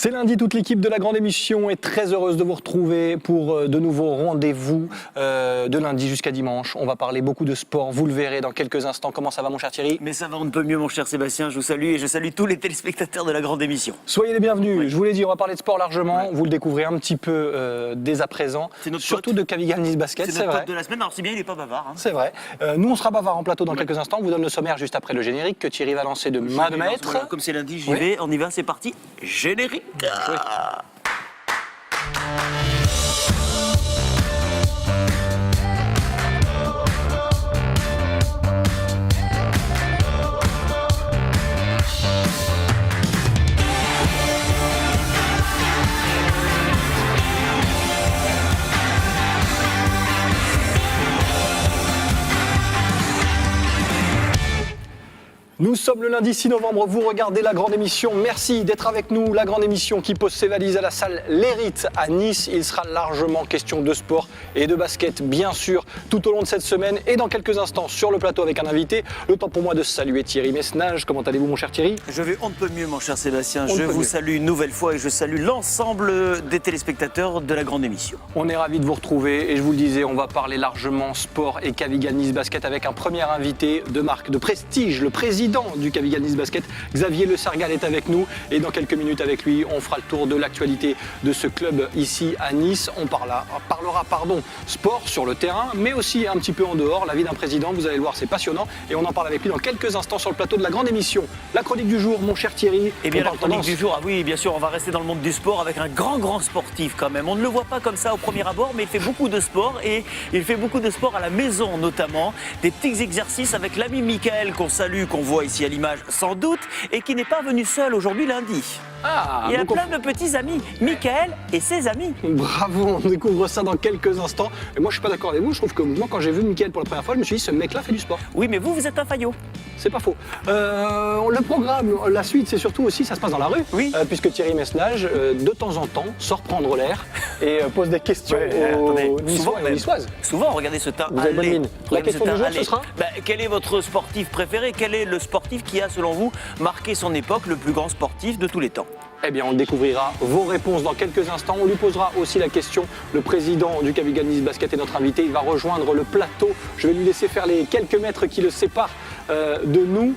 C'est lundi, toute l'équipe de la grande émission est très heureuse de vous retrouver pour de nouveaux rendez-vous de lundi jusqu'à dimanche. On va parler beaucoup de sport, vous le verrez dans quelques instants. Comment ça va mon cher Thierry? Mais ça va, on ne peut mieux mon cher Sébastien, je vous salue et je salue tous les téléspectateurs de la grande émission. Soyez les bienvenus, Oui. je vous l'ai dit, on va parler de sport largement, Ouais. vous le découvrez un petit peu dès à présent, C'est notre surtout pote. de Cavigal Nice Basket, C'est c'est notre vrai. pote de la semaine, alors c'est bien, il n'est pas bavard. Hein. C'est vrai. Nous, on sera bavard en plateau dans Ouais. quelques instants. On vous donne le sommaire juste après le générique que Thierry va lancer de main de maître. Voilà, comme c'est lundi, j'y Oui. vais, on y va, c'est parti. Générique. Nous sommes le lundi 6 novembre, vous regardez la grande émission. Merci d'être avec nous. La grande émission qui pose ses valises à la salle L'Hérite à Nice. Il sera largement question de sport et de basket, bien sûr, tout au long de cette semaine et dans quelques instants sur le plateau avec un invité. Le temps pour moi de saluer Thierry Messnage. Comment allez-vous, mon cher Thierry? Je vais on ne peut mieux mon cher Sébastien, On ne je peut vous mieux. salue une nouvelle fois et je salue l'ensemble des téléspectateurs de la grande émission. On est ravis de vous retrouver et je vous le disais, on va parler largement sport et Cavigal Nice Basket avec un premier invité de marque, de prestige, le président du Cavigal Nice Basket, Xavier Le Sargal est avec nous et dans quelques minutes avec lui, on fera le tour de l'actualité de ce club ici à Nice. On parlera sport sur le terrain, mais aussi un petit peu en dehors. La vie d'un président, vous allez le voir, c'est passionnant et on en parle avec lui dans quelques instants sur le plateau de la grande émission. La chronique du jour, mon cher Thierry. Et bien on la parle chronique tendance. du jour, ah oui bien sûr on va rester dans le monde du sport avec un grand sportif quand même. On ne le voit pas comme ça au premier abord mais il fait beaucoup de sport et il fait beaucoup de sport à la maison notamment. Des petits exercices avec l'ami Michael qu'on salue, qu'on voit ici à l'image sans doute et qui n'est pas venu seul aujourd'hui lundi. Ah, Il a donc on- plein de petits amis, Michael et ses amis. Bravo, on découvre ça dans quelques instants. Et moi, je suis pas d'accord avec vous. Je trouve que moi, quand j'ai vu Mickaël pour la première fois, je me suis dit, ce mec-là fait du sport. Oui mais vous êtes un faillot. C'est pas faux. Le programme, la suite, c'est surtout aussi, ça se passe dans la rue. Oui. Puisque Thierry Messnage, de temps en temps, sort prendre l'air et pose des questions Attendez, aux Niçois et aux Niçoises. souvent, regardez ce teint. Vous avez bonne allez. mine. La Regardez question ce du teint, jour, ce allez. sera Quel est votre sportif préféré? Quel est le sportif qui a, selon vous, marqué son époque, le plus grand sportif de tous les temps? Eh bien, on découvrira vos réponses dans quelques instants. On lui posera aussi la question. Le président du Cavigal Nice Basket est notre invité. Il va rejoindre le plateau. Je vais lui laisser faire les quelques mètres qui le séparent de nous.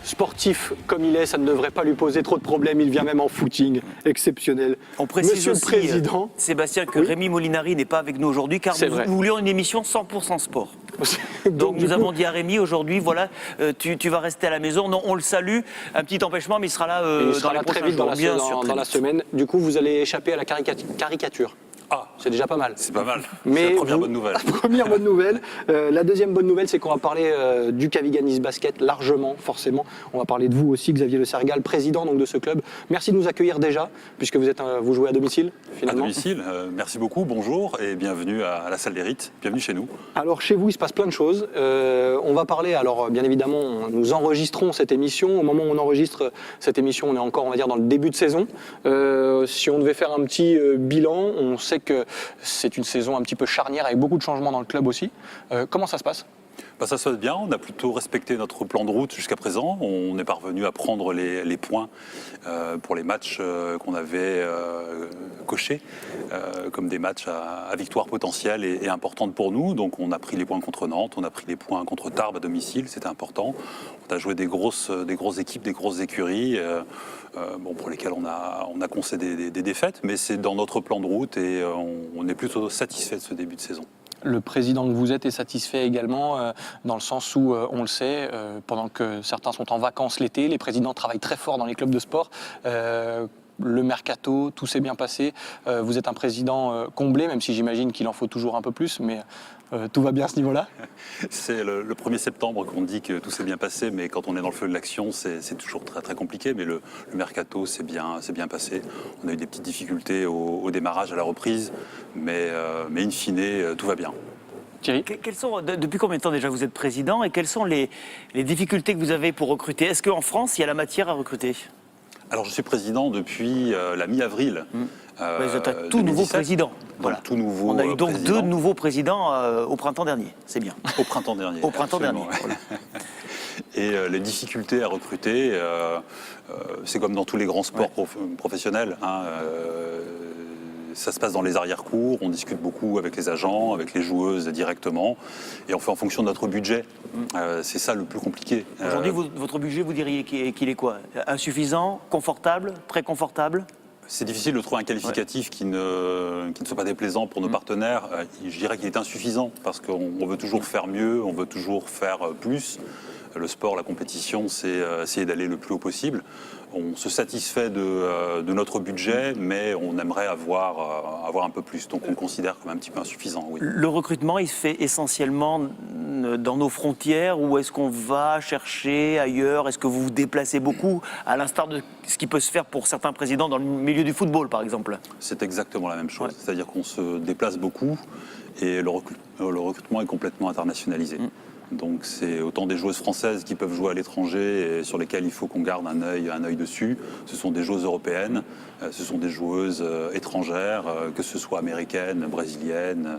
Sportif comme il est, ça ne devrait pas lui poser trop de problèmes. Il vient même en footing, exceptionnel. On précise Monsieur aussi, le Président. Sébastien, que Oui. Rémi Molinari n'est pas avec nous aujourd'hui, car C'est nous vrai. voulions une émission 100% sport. du Donc nous coup, avons dit à Rémi aujourd'hui, voilà, tu vas rester à la maison. Non, on le salue. Un petit empêchement, mais il sera là il dans sera les là très prochains vite jours. dans la, Bien dans- sûr, très dans la vite. semaine. Du coup, vous allez échapper à la caricature. Ah, C'est déjà pas mal. c'est pas mal. Mais C'est la première vous- bonne nouvelle. La première bonne nouvelle. La deuxième bonne nouvelle, c'est qu'on va parler du Cavigal Nice Basket largement, forcément. On va parler de vous aussi, Xavier Le Sargal, président donc, de ce club. Merci de nous accueillir déjà, puisque vous jouez à domicile, À finalement. domicile, merci beaucoup, bonjour et bienvenue à la salle L'Hérite. Bienvenue chez nous. Alors chez vous, il se passe plein de choses. On va parler, alors bien évidemment, nous enregistrons cette émission. Au moment où on enregistre cette émission, on est encore, on va dire, dans le début de saison. Si on devait faire un petit bilan, on sait que c'est une saison un petit peu charnière avec beaucoup de changements dans le club aussi. Comment ça se passe ? Bah, ça se passe bien, on a plutôt respecté notre plan de route jusqu'à présent. On est parvenu à prendre les points pour les matchs qu'on avait cochés comme des matchs à victoire potentielle et importante pour nous. Donc on a pris les points contre Nantes, on a pris les points contre Tarbes à domicile, c'était important. On a joué des grosses équipes, des grosses écuries pour lesquelles on a concédé des défaites, mais c'est dans notre plan de route et on est plutôt satisfait de ce début de saison. Le président que vous êtes est satisfait également, dans le sens où, on le sait, pendant que certains sont en vacances l'été, les présidents travaillent très fort dans les clubs de sport. Le mercato, tout s'est bien passé. Vous êtes un président comblé, même si j'imagine qu'il en faut toujours un peu plus, mais tout va bien à ce niveau-là. C'est le 1er septembre qu'on dit que tout s'est bien passé, mais quand on est dans le feu de l'action, c'est toujours très, très compliqué. Mais le mercato s'est bien passé. On a eu des petites difficultés au démarrage, à la reprise, mais in fine, tout va bien. Thierry ? Depuis combien de temps déjà vous êtes président et quelles sont les difficultés que vous avez pour recruter? Est-ce qu'en France, il y a la matière à recruter? Alors je suis président depuis la mi-avril. Vous êtes un tout nouveau 2017. président. Voilà. Tout nouveau On a eu donc président. 2 nouveaux présidents au printemps dernier. C'est bien. Au printemps dernier. Au printemps absolument, dernier. ouais. Et les difficultés à recruter, c'est comme dans tous les grands sports professionnels. Ça se passe dans les arrière-cours, on discute beaucoup avec les agents, avec les joueuses directement, et on fait en fonction de notre budget. C'est ça le plus compliqué. Aujourd'hui, votre budget, vous diriez qu'il est quoi? Insuffisant, confortable, très confortable? C'est difficile de trouver un qualificatif qui ne soit pas déplaisant pour nos partenaires. Je dirais qu'il est insuffisant, parce qu'on veut toujours faire mieux, on veut toujours faire plus. Le sport, la compétition, c'est essayer d'aller le plus haut possible. On se satisfait de notre budget, mais on aimerait avoir un peu plus. Donc on le considère comme un petit peu insuffisant, oui. Le recrutement, il se fait essentiellement dans nos frontières, ou est-ce qu'on va chercher ailleurs? Est-ce que vous vous déplacez beaucoup, à l'instar de ce qui peut se faire pour certains présidents dans le milieu du football, par exemple? C'est exactement la même chose. C'est-à-dire qu'on se déplace beaucoup et le recrutement est complètement internationalisé. Donc c'est autant des joueuses françaises qui peuvent jouer à l'étranger et sur lesquelles il faut qu'on garde un œil dessus. Ce sont des joueuses européennes, ce sont des joueuses étrangères, que ce soit américaines, brésiliennes,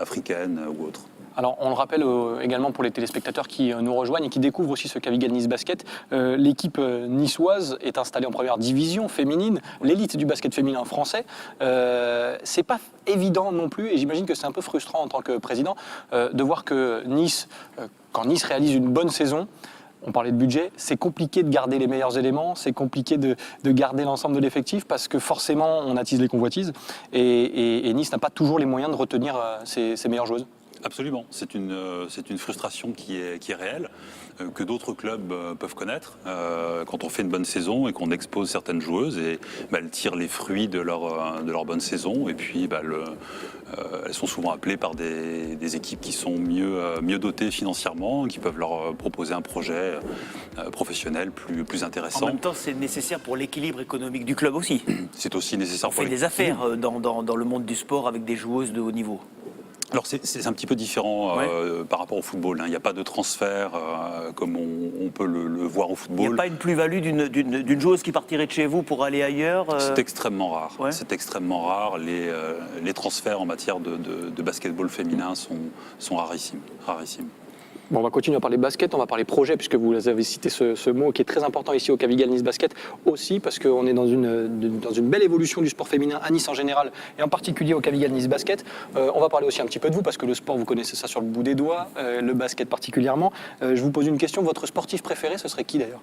africaines ou autres. Alors, on le rappelle également pour les téléspectateurs qui nous rejoignent et qui découvrent aussi ce Cavigal Nice Basket, l'équipe niçoise est installée en première division féminine, l'élite du basket féminin français. C'est pas évident non plus, et j'imagine que c'est un peu frustrant en tant que président de voir que Nice, quand Nice réalise une bonne saison, on parlait de budget, c'est compliqué de garder les meilleurs éléments, c'est compliqué de garder l'ensemble de l'effectif parce que forcément on attise les convoitises et Nice n'a pas toujours les moyens de retenir ses meilleures joueuses. Absolument, c'est une frustration qui est réelle, que d'autres clubs peuvent connaître quand on fait une bonne saison et qu'on expose certaines joueuses et elles tirent les fruits de leur bonne saison et puis elles sont souvent appelées par des équipes qui sont mieux dotées financièrement, qui peuvent leur proposer un projet professionnel plus intéressant. En même temps, c'est nécessaire pour l'équilibre économique du club aussi. C'est aussi nécessaire pour des affaires dans le monde du sport avec des joueuses de haut niveau. Alors c'est un petit peu différent par rapport au football. Il n'y a pas de transfert comme on peut le voir au football. Il n'y a pas une plus-value d'une joueuse qui partirait de chez vous pour aller ailleurs C'est extrêmement rare. Ouais. C'est extrêmement rare. Les transferts en matière de basketball féminin sont rarissimes. Bon, on va continuer à parler basket, on va parler projet, puisque vous avez cité ce mot qui est très important ici au Cavigal Nice Basket, aussi parce qu'on est dans une belle évolution du sport féminin à Nice en général, et en particulier au Cavigal Nice Basket. On va parler aussi un petit peu de vous, parce que le sport, vous connaissez ça sur le bout des doigts, le basket particulièrement. Je vous pose une question, votre sportif préféré, ce serait qui d'ailleurs ?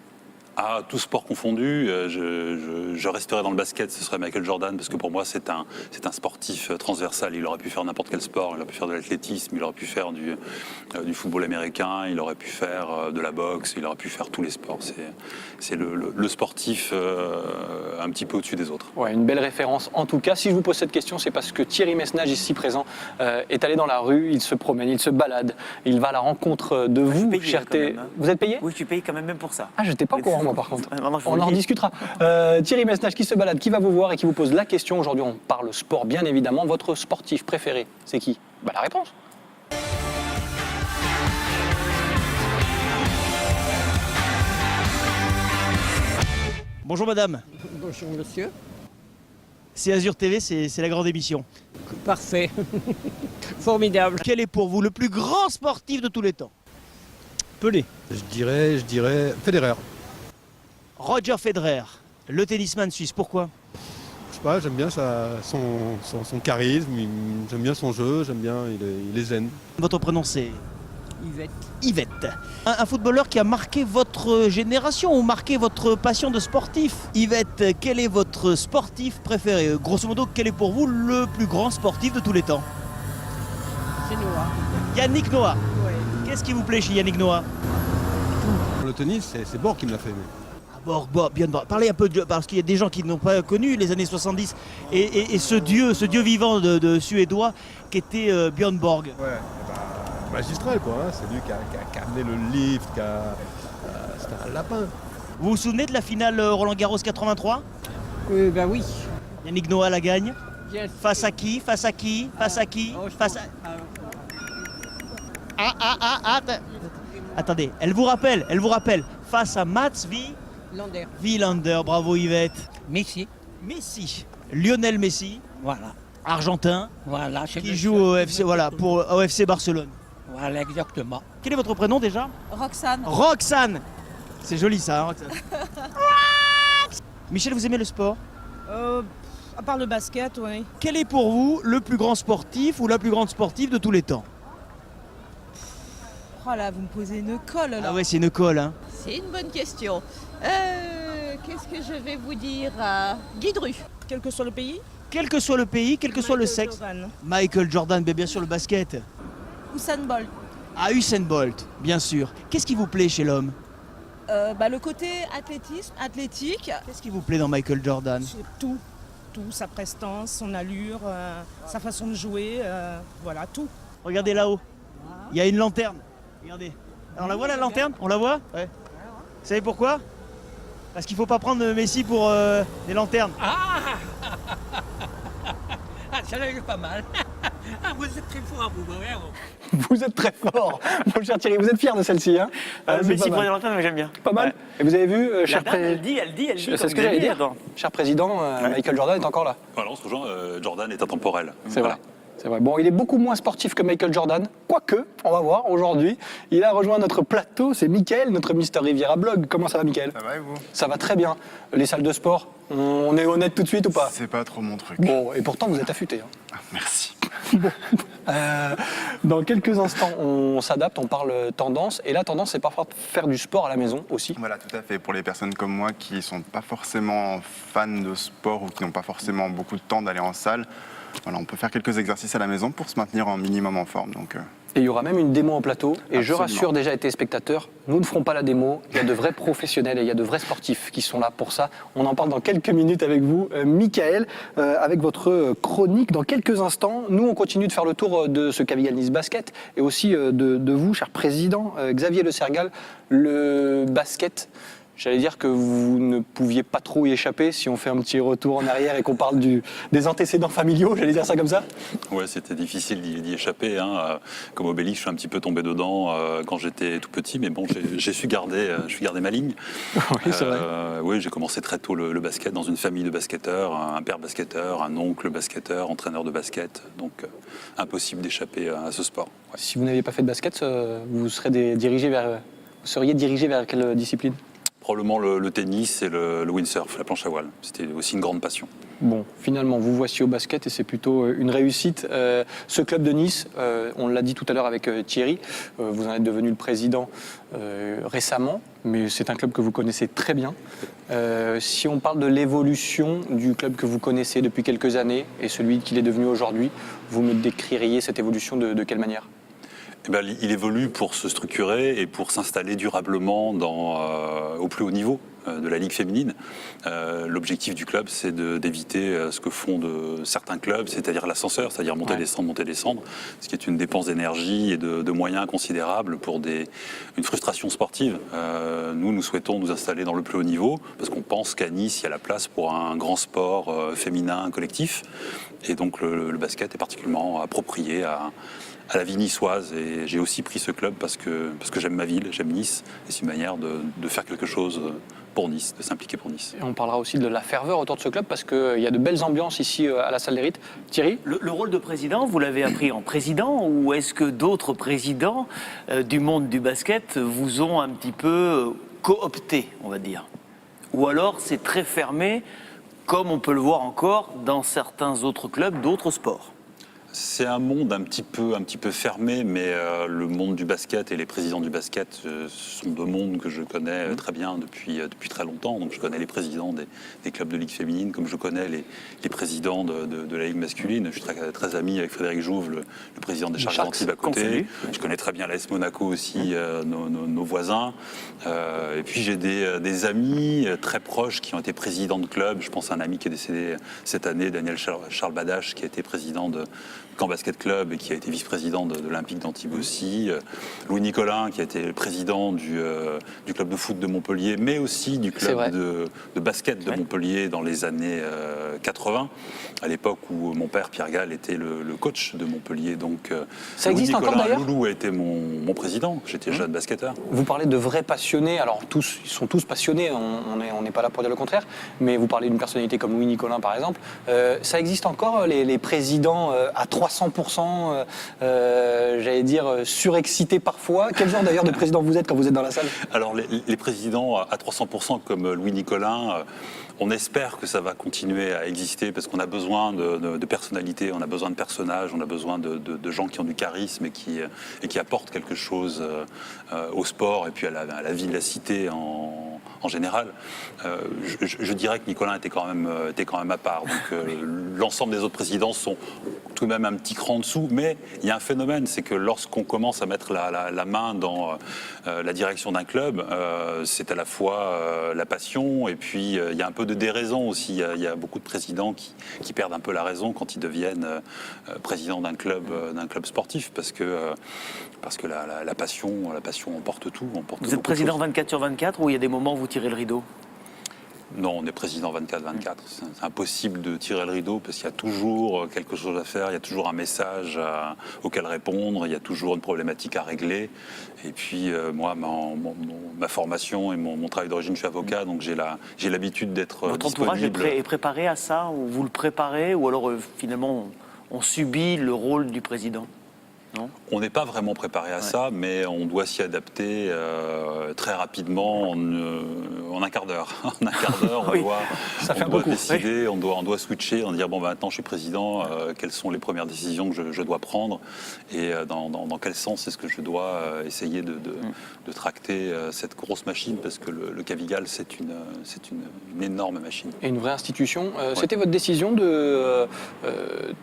Ah, tout sport confondu, je resterai dans le basket, ce serait Michael Jordan, parce que pour moi c'est un sportif transversal. Il aurait pu faire n'importe quel sport, il aurait pu faire de l'athlétisme, il aurait pu faire du football américain, il aurait pu faire de la boxe, il aurait pu faire tous les sports. C'est le sportif un petit peu au-dessus des autres. Ouais, une belle référence. En tout cas, si je vous pose cette question, c'est parce que Thierry Messnage, ici présent, est allé dans la rue, il se promène, il se balade, il va à la rencontre de vous, cher T. Vous êtes payé ? Oui, je suis payé quand même pour ça. Ah, je n'étais pas au courant, moi, par contre. On en discutera. Thierry Messnage qui se balade, qui va vous voir et qui vous pose la question. Aujourd'hui, on parle sport, bien évidemment. Votre sportif préféré, c'est qui ? La réponse. Bonjour madame. Bonjour monsieur. C'est Azur TV, c'est la grande émission. Parfait. Formidable. Quel est pour vous le plus grand sportif de tous les temps ? Pelé. Je dirais Federer. Roger Federer, le tennisman suisse, pourquoi ? Je sais pas, j'aime bien son charisme, j'aime bien son jeu, il est zen. Votre prénom c'est ? Yvette. Yvette. Un footballeur qui a marqué votre génération ou marqué votre passion de sportif. Yvette, quel est votre sportif préféré ? Grosso modo, quel est pour vous le plus grand sportif de tous les temps ? C'est Noah. Yannick Noah. Ouais. Qu'est-ce qui vous plaît chez Yannick Noah ? Le tennis, c'est Borg qui me l'a fait. Bien, parlez un peu parce qu'il y a des gens qui n'ont pas connu les années 70 et ce dieu vivant de Suédois qui était Björn Borg. Ouais, magistral quoi, hein. C'est lui qui a amené le lift, c'était un lapin. Vous vous souvenez de la finale Roland Garros 83 ? Oui. Yannick Noah la gagne. Bien Face à qui ? Attendez, elle vous rappelle. Face à Mats Wilander, bravo Yvette. Messi. Lionel Messi, Voilà. argentin, Voilà. qui joue au FC, pour FC Barcelone. Voilà, exactement. Quel est votre prénom déjà? Roxane. Roxane. C'est joli ça, hein, Roxane. Michel, vous aimez le sport? À part le basket, oui. Quel est pour vous le plus grand sportif ou la plus grande sportive de tous les temps? Oh là, vous me posez une colle là. Ah ouais, c'est une colle, hein. C'est une bonne question. Qu'est-ce que je vais vous dire Guy Dru. Quel que soit le pays. Quel que soit le pays, quel que soit le Michael sexe. Jordan. Michael Jordan, bien sûr le basket. Usain Bolt. Ah, Usain Bolt, bien sûr. Qu'est-ce qui vous plaît chez l'homme? Le côté athlétique, Qu'est-ce qui vous plaît dans Michael Jordan? c'est tout. Tout, sa prestance, son allure, sa façon de jouer, voilà, tout. Regardez là-haut. Il y a une lanterne. Regardez. Alors, on la voit la lanterne? On la voit? Ouais. Vous savez pourquoi? Parce qu'il faut pas prendre Messi pour des lanternes. Ah, celle-là, elle est pas mal. Ah, vous êtes très fort, vous, vraiment. Vous êtes très fort, mon cher Thierry. Vous êtes fier de celle-ci, hein? C'est Messi pas prenait mal. l'antenne, mais j'aime bien. Pas mal. Ouais. Et vous avez vu, La cher dame, pré- elle dit. C'est comme ce que j'allais Xavier, dire. attends. Cher président, Michael Jordan est encore là. Voilà, on se rejoint, Jordan est intemporel. C'est Voilà. vrai. C'est vrai. Bon, il est beaucoup moins sportif que Michael Jordan, quoique, on va voir aujourd'hui. Il a rejoint notre plateau, c'est Mickaël, notre Mister Riviera Blog. Comment ça va, Mickaël? Ça va et vous? Ça va très bien. Les salles de sport, on est honnête tout de suite ou pas? C'est pas trop mon truc. Bon, et pourtant vous êtes affûté. Ah, merci. Dans quelques instants, on s'adapte, on parle tendance. Et la tendance, c'est parfois de faire du sport à la maison aussi. Voilà, tout à fait. Pour les personnes comme moi qui sont pas forcément fans de sport ou qui n'ont pas forcément beaucoup de temps d'aller en salle, voilà, on peut faire quelques exercices à la maison pour se maintenir en minimum en forme. Donc, Et il y aura même une démo en plateau. Et je Absolument. rassure déjà les téléspectateurs, nous ne ferons pas la démo. Il y a de vrais professionnels et il y a de vrais sportifs qui sont là pour ça. On en parle dans quelques minutes avec vous, Mickaël, avec votre chronique dans quelques instants. Nous, on continue de faire le tour de ce Cavigal Nice Basket et aussi de vous, cher président, Xavier Le Sergal, le basket. J'allais dire que vous ne pouviez pas trop y échapper si on fait un petit retour en arrière et qu'on parle des antécédents familiaux, j'allais dire ça comme ça. Ouais, c'était difficile d'y échapper. Hein. Comme Obélix, je suis un petit peu tombé dedans quand j'étais tout petit, mais bon, j'ai su garder ma ligne. Oui, c'est vrai. Oui, j'ai commencé très tôt le basket dans une famille de basketteurs, un père basketteur, un oncle basketteur, entraîneur de basket. Donc, impossible d'échapper à ce sport. Ouais. Si vous n'aviez pas fait de basket, vous seriez dirigé vers quelle discipline? Probablement le tennis et le windsurf, la planche à voile. C'était aussi une grande passion. Bon, finalement, vous voici au basket et c'est plutôt une réussite. Ce club de Nice, on l'a dit tout à l'heure avec Thierry, vous en êtes devenu le président récemment, mais c'est un club que vous connaissez très bien. Si on parle de l'évolution du club que vous connaissez depuis quelques années et celui qu'il est devenu aujourd'hui, vous me décririez cette évolution de quelle manière ? Eh ben, il évolue pour se structurer et pour s'installer durablement au plus haut niveau de la Ligue féminine. L'objectif du club, c'est d'éviter ce que font certains clubs, c'est-à-dire l'ascenseur, c'est-à-dire monter, descendre, ce qui est une dépense d'énergie et de moyens considérables pour une frustration sportive. Nous souhaitons nous installer dans le plus haut niveau parce qu'on pense qu'à Nice, il y a la place pour un grand sport féminin collectif. Et donc le basket est particulièrement approprié à la vie niçoise, et j'ai aussi pris ce club parce que j'aime ma ville, j'aime Nice, et c'est une manière de faire quelque chose pour Nice, de s'impliquer pour Nice. Et on parlera aussi de la ferveur autour de ce club parce qu'il y a de belles ambiances ici à la salle des rites. Thierry ? Le rôle de président, vous l'avez appris en président, ou est-ce que d'autres présidents du monde du basket vous ont un petit peu coopté, on va dire? Ou alors c'est très fermé, comme on peut le voir encore dans certains autres clubs d'autres sports? C'est un monde un petit peu fermé, mais le monde du basket et les présidents du basket sont deux mondes que je connais très bien depuis très longtemps. Donc je connais les présidents des clubs de Ligue féminine, comme je connais les présidents de la Ligue masculine. Je suis très ami avec Frédéric Jouve, le président des Sharks d'Antibes à côté. Je connais très bien l'AS Monaco aussi, nos voisins. Et puis j'ai des amis très proches qui ont été présidents de clubs. Je pense à un ami qui est décédé cette année, Daniel Charles Badache, qui a été président de Caen Basket Club et qui a été vice-président de l'Olympique d'Antibes aussi, Louis Nicolin qui a été président du club de foot de Montpellier, mais aussi du club de basket de Montpellier dans les années 80, à l'époque où mon père Pierre Gall était le coach de Montpellier. Donc ça Louis existe Nicolin encore d'ailleurs ? Loulou a été mon président, j'étais jeune basketteur. Vous parlez de vrais passionnés, alors ils sont tous passionnés, on n'est pas là pour dire le contraire, mais vous parlez d'une personnalité comme Louis Nicolin par exemple. Ça existe encore les présidents à 300%, j'allais dire surexcité parfois. Quel genre d'ailleurs de président vous êtes quand vous êtes dans la salle? Alors les présidents à 300% comme Louis Nicolin, on espère que ça va continuer à exister parce qu'on a besoin de personnalités, on a besoin de personnages, on a besoin de gens qui ont du charisme et qui apportent quelque chose au sport et puis à la vie de la cité en général. Je dirais que Nicolin était quand même à part. Donc l'ensemble des autres présidents sont tout de même un petit cran en dessous, mais il y a un phénomène, c'est que lorsqu'on commence à mettre la main dans la direction d'un club, c'est à la fois la passion et puis il y a un peu de déraison aussi. Il y a beaucoup de présidents qui perdent un peu la raison quand ils deviennent président d'un club sportif parce que la passion emporte tout. Vous êtes président 24/24 ou il y a des moments où vous tirez le rideau? Non, on est président 24/24. C'est impossible de tirer le rideau parce qu'il y a toujours quelque chose à faire, il y a toujours un message auquel répondre, il y a toujours une problématique à régler. Et puis moi, ma formation et mon travail d'origine, je suis avocat, donc j'ai l'habitude d'être Votre entourage disponible. est préparé à ça, ou vous le préparez, ou alors finalement on subit le rôle du président? Non, on n'est pas vraiment préparé à ça, mais on doit s'y adapter très rapidement en un quart d'heure. En un quart d'heure, Oui. on doit décider, on doit switcher, on doit dire bon, maintenant je suis président, quelles sont les premières décisions que je dois prendre et dans quel sens est-ce que je dois essayer de tracter cette grosse machine, parce que le Cavigal, c'est une énorme machine. Et une vraie institution. C'était votre décision de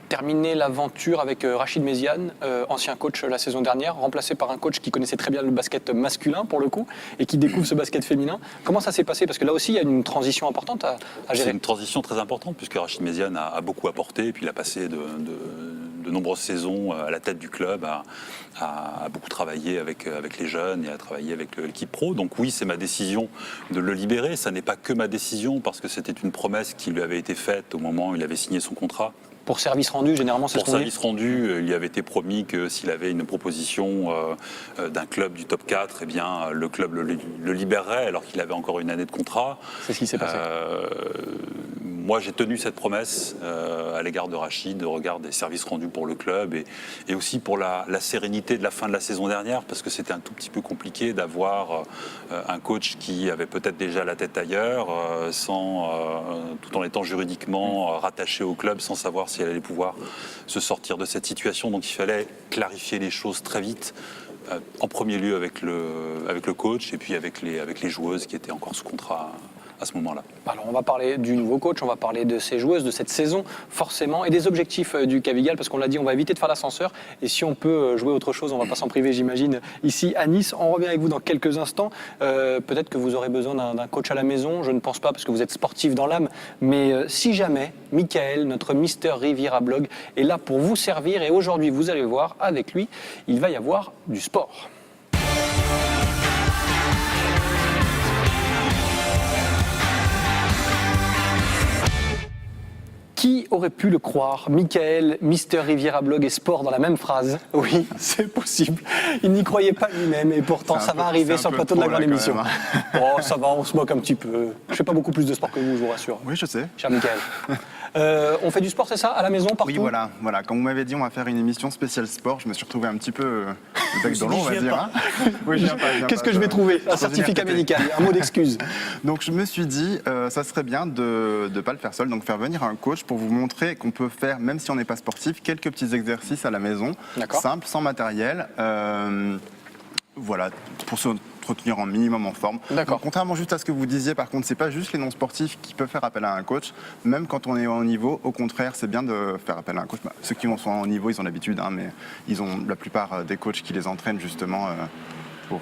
terminer l'aventure avec Rachid Méziane, ancien coach la saison dernière, remplacé par un coach qui connaissait très bien le basket masculin pour le coup et qui découvre ce basket féminin. Comment ça s'est passé? Parce que là aussi, il y a une transition importante à gérer. C'est une transition très importante puisque Rachid Méziane a beaucoup apporté et puis il a passé de nombreuses saisons à la tête du club, a beaucoup travaillé avec les jeunes et a travaillé avec l'équipe pro. Donc oui, c'est ma décision de le libérer. Ça n'est pas que ma décision parce que c'était une promesse qui lui avait été faite au moment où il avait signé son contrat. Pour service rendu, généralement, c'est ce Pour qu'on dit. service rendu, il lui avait été promis que s'il avait une proposition d'un club du top 4, eh bien, le club le libérerait alors qu'il avait encore une année de contrat. C'est ce qui s'est passé. Moi, j'ai tenu cette promesse à l'égard de Rachid, au regard des services rendus pour le club et aussi pour la sérénité de la fin de la saison dernière, parce que c'était un tout petit peu compliqué d'avoir un coach qui avait peut-être déjà la tête ailleurs, tout en étant juridiquement rattaché au club, sans savoir si elle allait pouvoir se sortir de cette situation. Donc il fallait clarifier les choses très vite. En premier lieu avec le coach et puis avec les joueuses qui étaient encore sous contrat à ce moment-là. Alors on va parler du nouveau coach, on va parler de ces joueuses, de cette saison forcément, et des objectifs du Cavigal, parce qu'on l'a dit, on va éviter de faire l'ascenseur, et si on peut jouer autre chose, on ne va pas s'en priver, j'imagine, ici à Nice. On revient avec vous dans quelques instants. Peut-être que vous aurez besoin d'un coach à la maison, je ne pense pas, parce que vous êtes sportif dans l'âme, mais si jamais, Michael, notre Mister Riviera Blog, est là pour vous servir, et aujourd'hui, vous allez voir, avec lui, il va y avoir du sport. Qui aurait pu le croire? Michael, Mister Riviera Blog et sport dans la même phrase. Oui, c'est possible. Il n'y croyait pas lui-même et pourtant ça va arriver sur le plateau de la grande émission. Oh, ça va, on se moque un petit peu. Je fais pas beaucoup plus de sport que vous, je vous rassure. Oui, je sais. Cher Michael. On fait du sport, c'est ça? À la maison, partout? Oui, voilà. Comme vous m'avez dit, on va faire une émission spéciale sport. Je me suis retrouvé un petit peu le bec dans l'eau, on va dire. Hein. Oui, je viens pas. Qu'est-ce que je vais trouver? Un certificat médical, un mot d'excuse. Donc je me suis dit, ça serait bien de ne pas le faire seul, donc faire venir un coach pour vous montrer qu'on peut faire, même si on n'est pas sportif, quelques petits exercices à la maison, simples, sans matériel. Voilà, pour se retenir en minimum en forme. Donc, contrairement juste à ce que vous disiez, par contre, c'est pas juste les non-sportifs qui peuvent faire appel à un coach. Même quand on est au niveau, au contraire, c'est bien de faire appel à un coach. Ceux qui sont au niveau, ils ont l'habitude, hein, mais ils ont la plupart des coachs qui les entraînent justement pour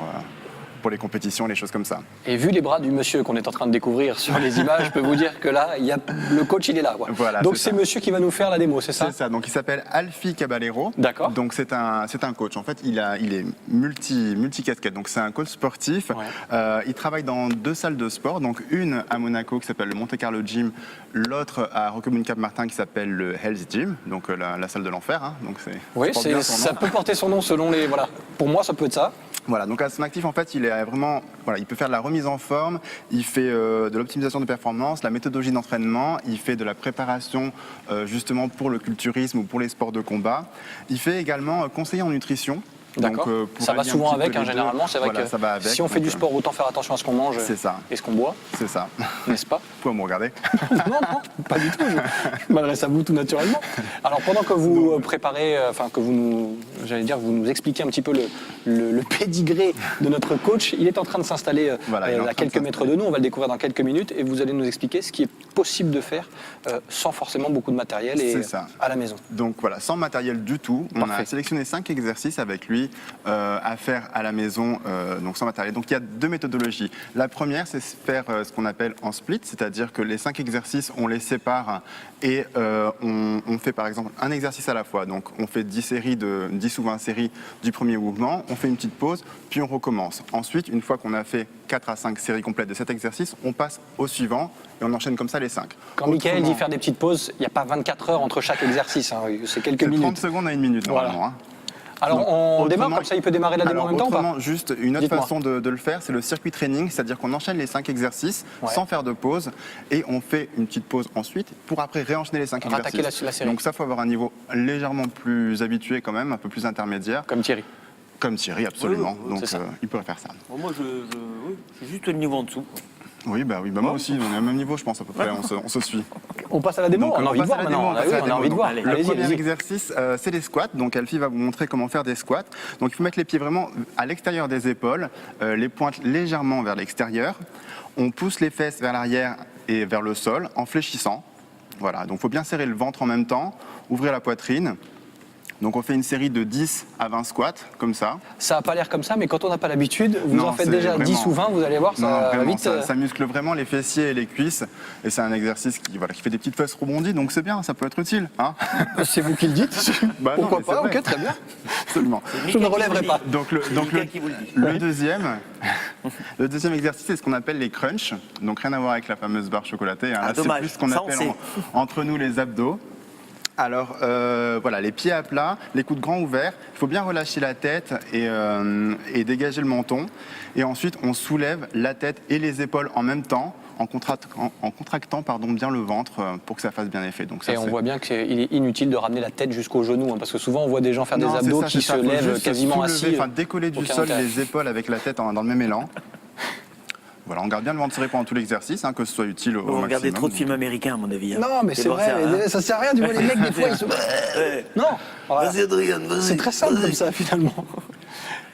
les compétitions, les choses comme ça. Et vu les bras du monsieur qu'on est en train de découvrir sur les images, je peux vous dire que là, le coach, il est là. Quoi. Voilà, donc c'est monsieur qui va nous faire la démo, c'est ça? C'est ça, donc il s'appelle Alfie Caballero. D'accord. Donc c'est un coach. En fait, il est multi-casquette. Donc c'est un coach sportif. Ouais. Il travaille dans 2 salles de sport. Donc une à Monaco qui s'appelle le Monte Carlo Gym, l'autre à Roquebrune-Cap-Martin qui s'appelle le Hell's Gym, donc la salle de l'enfer. Hein. Donc oui, ça peut porter son nom selon les... Voilà. Pour moi, ça peut être ça. Voilà, donc à son actif, en fait, il est vraiment, voilà, il peut faire de la remise en forme, il fait de l'optimisation de performance, la méthodologie d'entraînement, il fait de la préparation justement pour le culturisme ou pour les sports de combat. Il fait également conseiller en nutrition. D'accord. Ça va souvent avec, généralement. C'est vrai que ça va avec, si on fait du sport, autant faire attention à ce qu'on mange et ce qu'on boit. C'est ça. N'est-ce pas? Vous pouvez me regarder? Non, pas du tout. Je m'adresse à vous tout naturellement. Alors, pendant que vous préparez, enfin, que vous nous expliquez un petit peu le pédigré de notre coach, il est en train de s'installer à quelques mètres de nous. On va le découvrir dans quelques minutes et vous allez nous expliquer ce qui est possible de faire sans forcément beaucoup de matériel et à la maison. Donc voilà, sans matériel du tout. On a sélectionné 5 exercices avec lui à faire à la maison, donc sans matériel. Donc il y a 2 méthodologies. La première, c'est faire ce qu'on appelle en split, c'est-à-dire que les 5 exercices, on les sépare et on fait par exemple un exercice à la fois. Donc on fait 10 ou 20 séries du premier mouvement, on fait une petite pause, puis on recommence. Ensuite, une fois qu'on a fait 4 à 5 séries complètes de cet exercice, on passe au suivant et on enchaîne comme ça les 5. Quand Mickaël dit faire des petites pauses, il n'y a pas 24 heures entre chaque exercice, c'est quelques minutes. 30 secondes à 1 minute normalement. Voilà. Alors on démarre comme ça, il peut démarrer la démo en même temps ou pas? Juste une autre façon de le faire, c'est le circuit training, c'est-à-dire qu'on enchaîne les 5 exercices sans faire de pause et on fait une petite pause ensuite pour après réenchaîner les 5 exercices. La série. Donc ça, il faut avoir un niveau légèrement plus habitué quand même, un peu plus intermédiaire. Comme Thierry. Comme Thierry, absolument. Oui, donc il pourrait faire ça. Bon, moi, je suis juste le niveau en dessous. Oui, moi aussi, on est au même niveau, je pense, à peu près, on se suit. On passe à la démo, on a envie de voir maintenant. On a envie de voir. Le premier exercice, c'est les squats. Donc Elfie va vous montrer comment faire des squats. Donc il faut mettre les pieds vraiment à l'extérieur des épaules, les pointes légèrement vers l'extérieur. On pousse les fesses vers l'arrière et vers le sol en fléchissant. Voilà, donc il faut bien serrer le ventre en même temps, ouvrir la poitrine. Donc on fait une série de 10 à 20 squats, comme ça. Ça n'a pas l'air comme ça, mais quand on n'a pas l'habitude, vous en faites déjà 10 ou 20, vous allez voir, ça va vite. Ça muscle vraiment les fessiers et les cuisses. Et c'est un exercice qui fait des petites fesses rebondies, donc c'est bien, ça peut être utile. Hein. C'est vous qui le dites. Pourquoi pas? Ok, très bien. Absolument. Je ne relèverai pas. Donc le deuxième exercice, c'est ce qu'on appelle les crunchs. Donc rien à voir avec la fameuse barre chocolatée. Hein. C'est plus ce qu'on appelle entre nous les abdos. Alors voilà, les pieds à plat, les coudes grands ouverts, il faut bien relâcher la tête et dégager le menton. Et ensuite, on soulève la tête et les épaules en même temps, en contractant bien le ventre pour que ça fasse bien effet. Donc, on voit bien qu'il est inutile de ramener la tête jusqu'au genou, parce que souvent on voit des gens faire des abdos qui se lèvent quasiment assis. Décoller du sol les épaules avec la tête dans le même élan. Voilà, on garde bien le ventre serré pendant tout l'exercice, que ce soit utile au maximum. Vous regardez trop de films américains, à mon avis. Non, mais c'est vrai, ça sert à rien. Du coup, les mecs, des fois, ils se... Non, vas-y, Adrien, vas-y. C'est très simple comme ça, finalement.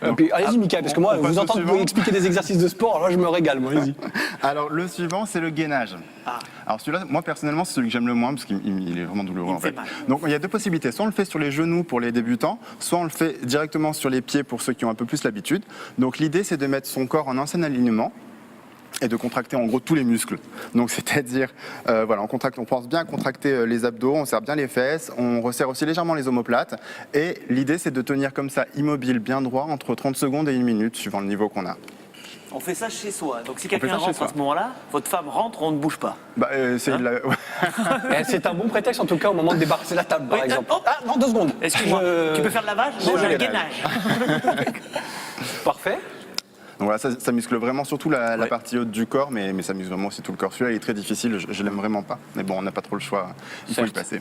Allez-y, Mickaël, parce que moi, vous entendre vous expliquer des exercices de sport, alors là, je me régale, moi, allez-y. Alors, le suivant, c'est le gainage. Alors, celui-là, moi, personnellement, c'est celui que j'aime le moins, parce qu'il est vraiment douloureux, en fait. Donc, il y a 2 possibilités. Soit on le fait sur les genoux pour les débutants, soit on le fait directement sur les pieds pour ceux qui ont un peu plus l'habitude. Donc, l'idée, c'est de mettre son corps en ancien alignement et de contracter en gros tous les muscles. Donc c'est-à-dire, on pense bien à contracter les abdos, on serre bien les fesses, on resserre aussi légèrement les omoplates. Et l'idée, c'est de tenir comme ça, immobile, bien droit, entre 30 secondes et 1 minute, suivant le niveau qu'on a. On fait ça chez soi. Donc si quelqu'un rentre à ce moment-là, votre femme rentre, on ne bouge pas. C'est un bon prétexte, en tout cas, au moment de débarrasser la table, par exemple. Ah non, 2 secondes. Excuse-moi, tu peux faire le lavage? Non, j'ai le gainage. Parfait. Donc voilà, ça muscle vraiment surtout la partie haute du corps, mais ça muscle vraiment aussi tout le corps. Celui-là, il est très difficile, je l'aime vraiment pas. Mais bon, on n'a pas trop le choix, il faut y passer.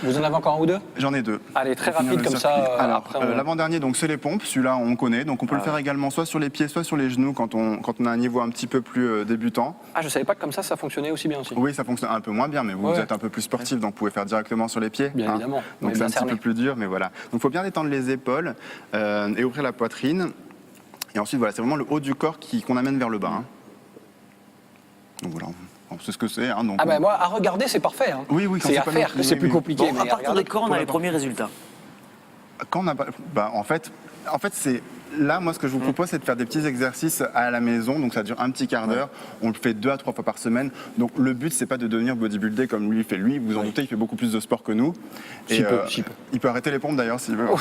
Vous en avez encore 1 ou 2? J'en ai 2. Allez, très rapide comme ça. Alors, l'avant-dernier, donc c'est les pompes. Celui-là, on connaît. Donc on peut le faire également soit sur les pieds, soit sur les genoux quand on a un niveau un petit peu plus débutant. Ah, je savais pas que comme ça fonctionnait aussi bien aussi. Oui, ça fonctionne un peu moins bien, mais vous êtes un peu plus sportif, donc vous pouvez faire directement sur les pieds. Bien évidemment. Donc c'est un petit peu plus dur, mais voilà. Donc il faut bien détendre les épaules et ouvrir la poitrine. Et ensuite, voilà, c'est vraiment le haut du corps qu'on amène vers le bas. Donc voilà, on sait ce que c'est. Moi, à regarder, c'est parfait. Oui, c'est à faire que c'est plus compliqué. À partir de quand on a les premiers résultats? Quand on a en fait, c'est... Là, moi, ce que je vous propose, c'est de faire des petits exercices à la maison. Donc, ça dure un petit quart d'heure. On le fait 2 à 3 fois par semaine. Donc, le but, c'est pas de devenir bodybuilder comme lui fait. Lui, vous en doutez, il fait beaucoup plus de sport que nous. Il peut arrêter les pompes, d'ailleurs, s'il veut. Non.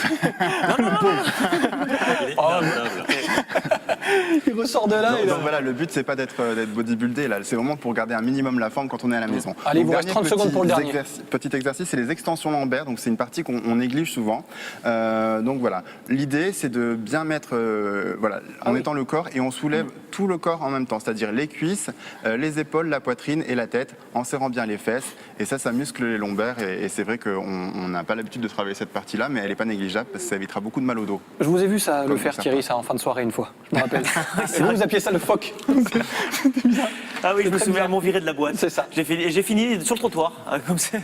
Il ressort de là. Donc voilà, le but c'est pas d'être bodybuildé là, c'est vraiment pour garder un minimum la forme quand on est à la maison. Allez, il Donc, vous reste 30 secondes pour le dernier. Petit exercice, c'est les extensions lombaires, donc c'est une partie qu'on néglige souvent. Donc voilà, l'idée c'est de bien mettre, en étant le corps et on soulève tout le corps en même temps, c'est-à-dire les cuisses, les épaules, la poitrine et la tête, en serrant bien les fesses. Et ça muscle les lombaires et c'est vrai qu'on n'a pas l'habitude de travailler cette partie-là, mais elle n'est pas négligeable parce que ça évitera beaucoup de mal au dos. Je vous ai vu ça le faire, Thierry, ça en fin de soirée une fois. Je me rappelle. Et vous appuyez ça le phoque. Ah oui, je me souviens, ils m'ont viré de la boîte. C'est ça. J'ai fini sur le trottoir, comme ça.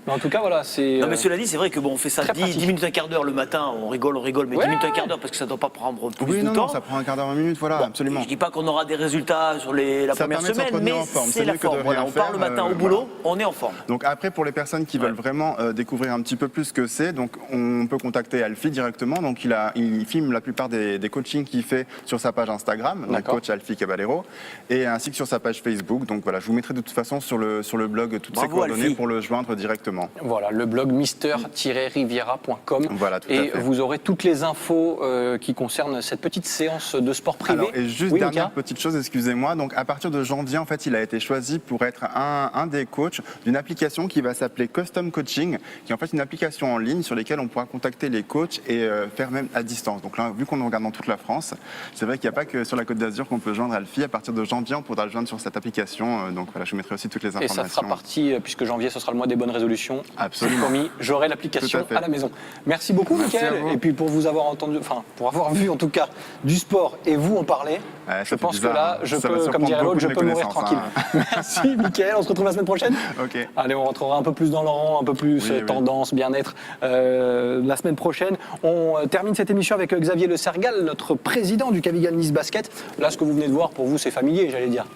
Mais en tout cas, voilà, c'est. Non, mais cela dit, c'est vrai que bon, on fait ça 10 minutes, un quart d'heure le matin, on rigole, mais 10 minutes, un quart d'heure parce que ça ne doit pas prendre plus de temps. Ça prend un quart d'heure, 20 minutes, voilà, absolument. Je dis pas qu'on aura des résultats sur la première semaine, mais c'est la forme. Voilà, on part le matin au boulot, on est en forme. Donc après, pour les personnes qui veulent vraiment découvrir un petit peu plus ce que c'est, donc on peut contacter Alfie directement. Donc il filme la plupart des coachings qu'il fait sur sa page Instagram, donc coach Alfie Caballero, et ainsi que sur sa page Facebook. Donc voilà, je vous mettrai de toute façon sur le blog toutes ces coordonnées Alfie. pour le joindre directement. Voilà, le blog mister-riviera.com. Voilà, tout à fait. Et vous aurez toutes les infos qui concernent cette petite séance de sport privé. Alors, et juste dernière petite chose, excusez-moi. Donc à partir de janvier, en fait, il a été choisi pour être un des coachs d'une application qui va s'appeler Custom Coaching, qui est en fait une application en ligne sur laquelle on pourra contacter les coachs et faire même à distance. Donc là, vu qu'on nous regarde dans toute la France, c'est vrai qu'il n'y a pas que sur la Côte d'Azur qu'on peut joindre Alfie. À partir de janvier, on pourra le joindre sur cette application. Donc voilà, je vous mettrai aussi toutes les informations. Et ça fera partie, puisque janvier, ce sera le mois des bonnes résolutions. Absolument. Promis, j'aurai l'application à la maison. Merci beaucoup, Merci Mickaël. Et puis pour vous avoir entendu, enfin, pour avoir vu en tout cas du sport et vous en parler, je pense que là, je peux, comme dirait l'autre, je peux mourir tranquille. Merci, Mickaël. On se retrouve la semaine prochaine. Ok. Allez, on rentrera un peu plus dans le rang, un peu plus tendance, bien-être la semaine prochaine. On termine cette émission avec Xavier Le Sergal, notre président du Cavigal Nice Basket. Là, ce que vous venez de voir, pour vous, c'est familier, j'allais dire.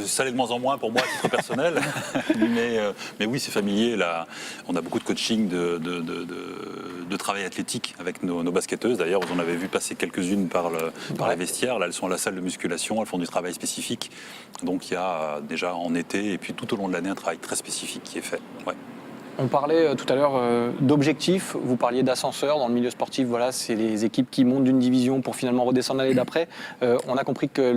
Ça l'est de moins en moins pour moi à titre personnel, mais oui, c'est familier. Là, on a beaucoup de coaching, de travail athlétique avec nos basketteuses. D'ailleurs, vous en avez vu passer quelques-unes par les vestiaires. Là, elles sont à la salle de musculation, elles font du travail spécifique. Donc, il y a déjà en été et puis tout au long de l'année un travail très spécifique qui est fait. Ouais. On parlait tout à l'heure d'objectifs, vous parliez d'ascenseur dans le milieu sportif, voilà, c'est les équipes qui montent d'une division pour finalement redescendre l'année d'après. On a compris que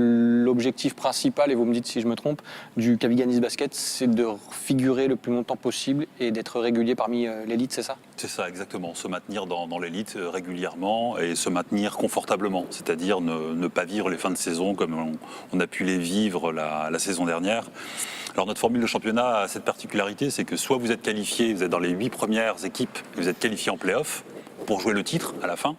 l'objectif principal, et vous me dites si je me trompe, du Cavigal Nice Basket, c'est de figurer le plus longtemps possible et d'être régulier parmi l'élite, c'est ça ? C'est ça, exactement. Se maintenir dans l'élite régulièrement et se maintenir confortablement, c'est-à-dire ne pas vivre les fins de saison comme on a pu les vivre la saison dernière. Alors notre formule de championnat a cette particularité, c'est que soit vous êtes qualifié, vous êtes dans les 8 premières équipes et vous êtes qualifié en play-off pour jouer le titre à la fin,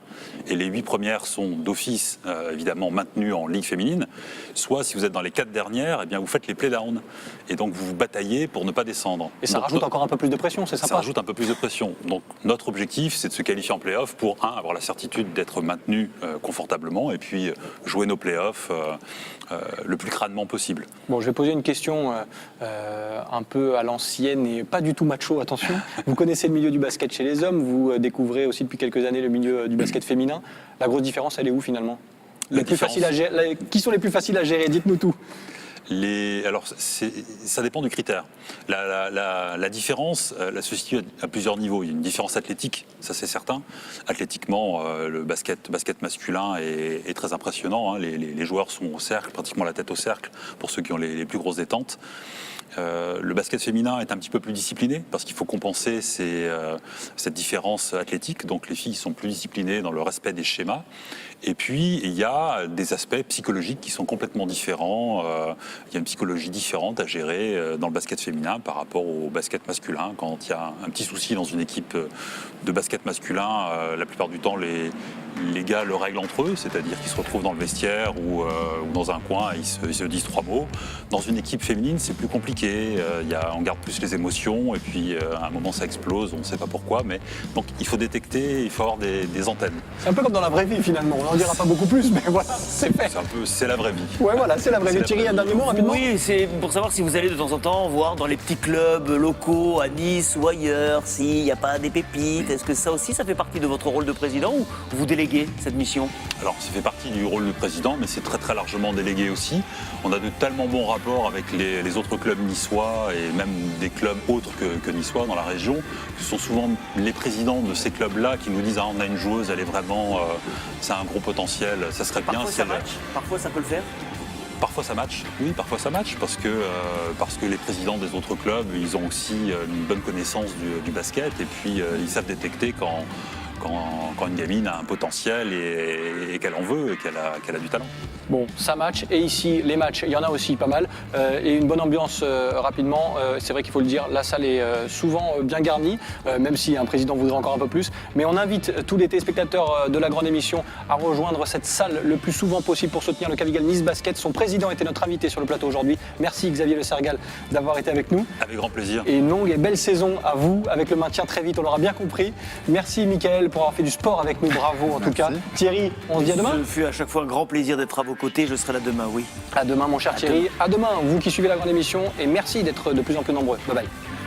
et les 8 premières sont d'office évidemment maintenues en Ligue féminine, soit si vous êtes dans les 4 dernières, eh bien vous faites les play-downs, et donc vous vous bataillez pour ne pas descendre. Et ça rajoute encore un peu plus de pression, c'est sympa. Ça rajoute un peu plus de pression. Donc notre objectif, c'est de se qualifier en play-off pour, avoir la certitude d'être maintenu confortablement, et puis jouer nos play-offs le plus crânement possible. Bon, je vais poser une question un peu à l'ancienne et pas du tout macho, attention. Vous connaissez le milieu du basket chez les hommes, vous découvrez aussi depuis quelques années le milieu du basket féminin. La grosse différence, elle est où finalement ? Qui sont les plus faciles à gérer ? Dites-nous tout. Alors, ça dépend du critère. La différence se situe à plusieurs niveaux. Il y a une différence athlétique, ça c'est certain. Athlétiquement, le basket masculin est très impressionnant. Hein. Les joueurs sont au cercle, pratiquement la tête au cercle, pour ceux qui ont les plus grosses détentes. Le basket féminin est un petit peu plus discipliné parce qu'il faut compenser cette différence athlétique. Donc les filles sont plus disciplinées dans le respect des schémas. Et puis il y a des aspects psychologiques qui sont complètement différents. Il y a une psychologie différente à gérer dans le basket féminin par rapport au basket masculin. Quand il y a un petit souci dans une équipe de basket masculin, la plupart du temps les gars le règlent entre eux, c'est-à-dire qu'ils se retrouvent dans le vestiaire ou dans un coin, ils se disent 3 mots. Dans une équipe féminine, c'est plus compliqué, on garde plus les émotions et puis à un moment ça explose, on ne sait pas pourquoi, mais donc il faut détecter, il faut avoir des antennes. C'est un peu comme dans la vraie vie finalement, on n'en dira pas beaucoup plus, mais voilà, c'est fait. C'est la vraie vie. Ouais, voilà, c'est la vraie vie. Thierry, un dernier mot, rapidement. Oui, c'est pour savoir si vous allez de temps en temps voir dans les petits clubs locaux, à Nice ou ailleurs, s'il n'y a pas des pépites. Est-ce que ça aussi, ça fait partie de votre rôle de président ou vous déléguez cette mission? Alors, ça fait partie du rôle du président, mais c'est très très largement délégué aussi. On a de tellement bons rapports avec les autres clubs niçois et même des clubs autres que niçois dans la région. Ce sont souvent les présidents de ces clubs-là qui nous disent on a une joueuse, elle est vraiment, c'est un gros potentiel, ça serait bien. Parfois ça match, parfois ça peut le faire. Parfois ça match, oui, parfois ça match, parce que les présidents des autres clubs, ils ont aussi une bonne connaissance du basket et puis ils savent détecter quand une gamine a un potentiel et qu'elle en veut et qu'elle a du talent. Bon, ça match. Et ici, les matchs, il y en a aussi pas mal. Et une bonne ambiance rapidement. C'est vrai qu'il faut le dire, la salle est souvent bien garnie, même si un président voudrait encore un peu plus. Mais on invite tous les téléspectateurs de la grande émission à rejoindre cette salle le plus souvent possible pour soutenir le Cavigal Nice Basket. Son président était notre invité sur le plateau aujourd'hui. Merci Xavier Le Sergal d'avoir été avec nous. Avec grand plaisir. Et une longue et belle saison à vous, avec le maintien très vite, on l'aura bien compris. Merci Mickaël pour avoir fait du sport avec nous, bravo en tout cas. Thierry, on se dit à demain. Ce fut à chaque fois un grand plaisir d'être à vos côtés, je serai là demain, oui. À demain mon cher Thierry, à demain vous qui suivez la grande émission et merci d'être de plus en plus nombreux. Bye bye.